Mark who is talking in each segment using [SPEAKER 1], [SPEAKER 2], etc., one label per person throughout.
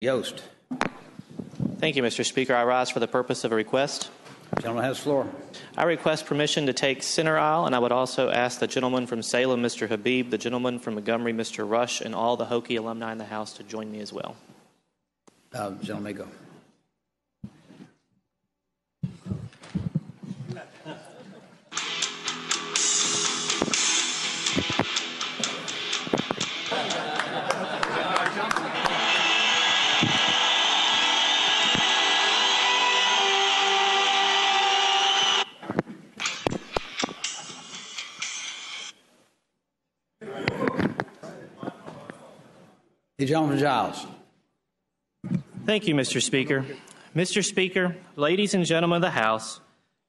[SPEAKER 1] Yost.
[SPEAKER 2] Thank you, Mr. Speaker. I rise for the purpose of a request.
[SPEAKER 1] The gentleman has the floor.
[SPEAKER 2] I request permission to take center aisle, and I would also ask the gentleman from Salem, Mr. Habeeb, the gentleman from Montgomery, Mr. Rush, and all the Hokie alumni in the House to join me as well.
[SPEAKER 1] Gentleman may go. The gentleman from Giles.
[SPEAKER 2] Thank you, Mr. Speaker. Mr. Speaker, ladies and gentlemen of the House,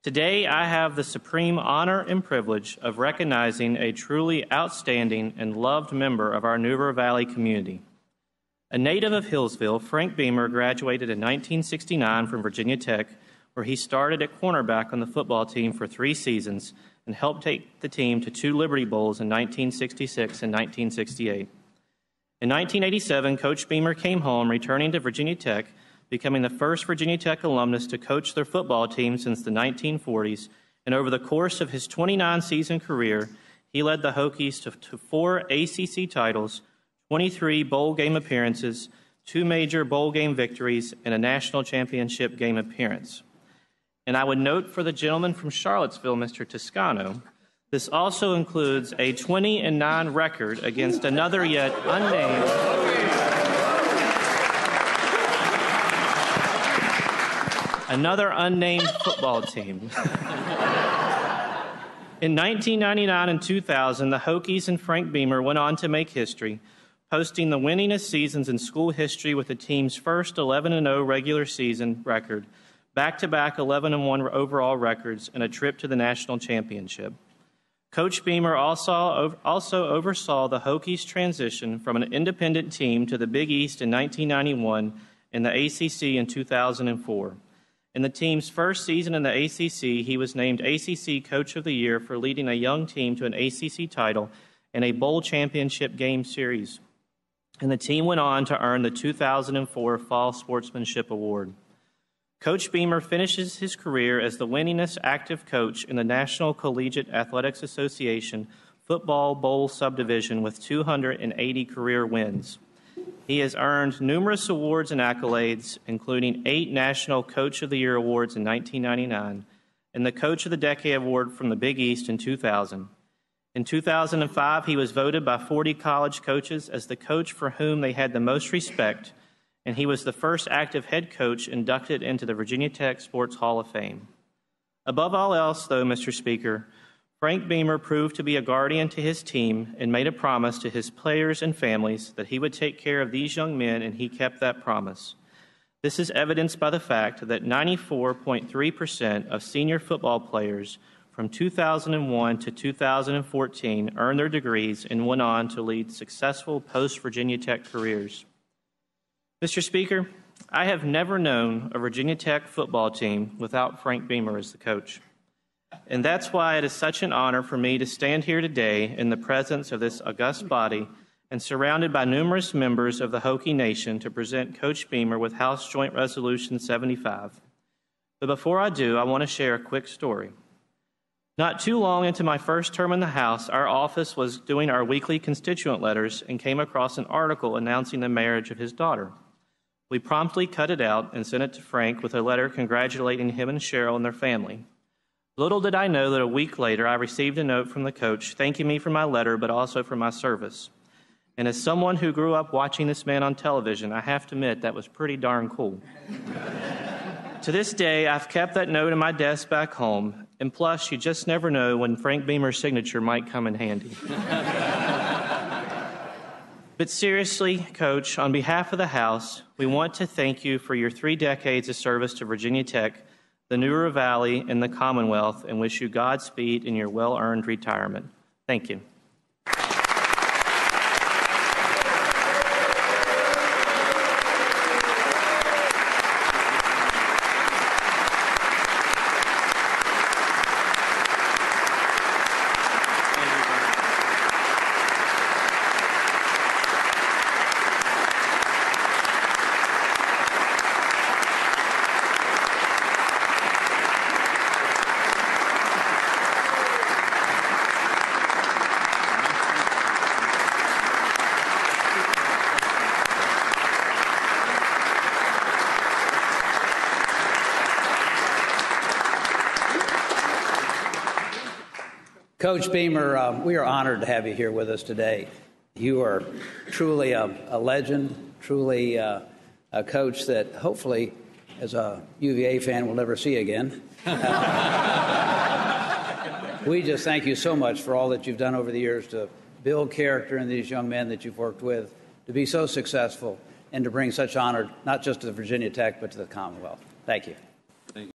[SPEAKER 2] today I have the supreme honor and privilege of recognizing a truly outstanding and loved member of our New River Valley community. A native of Hillsville, Frank Beamer graduated in 1969 from Virginia Tech, where he started at cornerback on the football team for 3 seasons and helped take the team to 2 Liberty Bowls in 1966 and 1968. In 1987, Coach Beamer came home, returning to Virginia Tech, becoming the first Virginia Tech alumnus to coach their football team since the 1940s, and over the course of his 29-season career, he led the Hokies to 4 ACC titles, 23 bowl game appearances, 2 major bowl game victories, and a national championship game appearance. And I would note for the gentleman from Charlottesville, Mr. Toscano, this also includes a 20-9 record against another yet unnamed football team. In 1999 and 2000, the Hokies and Frank Beamer went on to make history, posting the winningest seasons in school history with the team's first 11-0 regular season record, back-to-back 11-1 overall records, and a trip to the national championship. Coach Beamer also oversaw the Hokies' transition from an independent team to the Big East in 1991 and the ACC in 2004. In the team's first season in the ACC, he was named ACC Coach of the Year for leading a young team to an ACC title and a bowl championship game series. And the team went on to earn the 2004 Fall Sportsmanship Award. Coach Beamer finishes his career as the winningest active coach in the National Collegiate Athletics Association Football Bowl Subdivision with 280 career wins. He has earned numerous awards and accolades, including 8 National Coach of the Year awards in 1999 and the Coach of the Decade Award from the Big East in 2000. In 2005, he was voted by 40 college coaches as the coach for whom they had the most respect, and he was the first active head coach inducted into the Virginia Tech Sports Hall of Fame. Above all else, though, Mr. Speaker, Frank Beamer proved to be a guardian to his team and made a promise to his players and families that he would take care of these young men, and he kept that promise. This is evidenced by the fact that 94.3% of senior football players from 2001 to 2014 earned their degrees and went on to lead successful post-Virginia Tech careers. Mr. Speaker, I have never known a Virginia Tech football team without Frank Beamer as the coach. And that's why it is such an honor for me to stand here today in the presence of this august body and surrounded by numerous members of the Hokie Nation to present Coach Beamer with House Joint Resolution 75. But before I do, I want to share a quick story. Not too long into my first term in the House, our office was doing our weekly constituent letters and came across an article announcing the marriage of his daughter. We promptly cut it out and sent it to Frank with a letter congratulating him and Cheryl and their family. Little did I know that a week later I received a note from the coach thanking me for my letter, but also for my service. And as someone who grew up watching this man on television, I have to admit that was pretty darn cool. To this day, I've kept that note in my desk back home, and plus, you just never know when Frank Beamer's signature might come in handy. But seriously, Coach, on behalf of the House, we want to thank you for your 3 decades of service to Virginia Tech, the New River Valley, and the Commonwealth, and wish you Godspeed in your well-earned retirement. Thank you.
[SPEAKER 1] Coach Beamer, we are honored to have you here with us today. You are truly a legend, truly a coach that hopefully, as a UVA fan, we'll never see again. We just thank you so much for all that you've done over the years to build character in these young men that you've worked with, to be so successful, and to bring such honor not just to Virginia Tech, but to the Commonwealth. Thank you.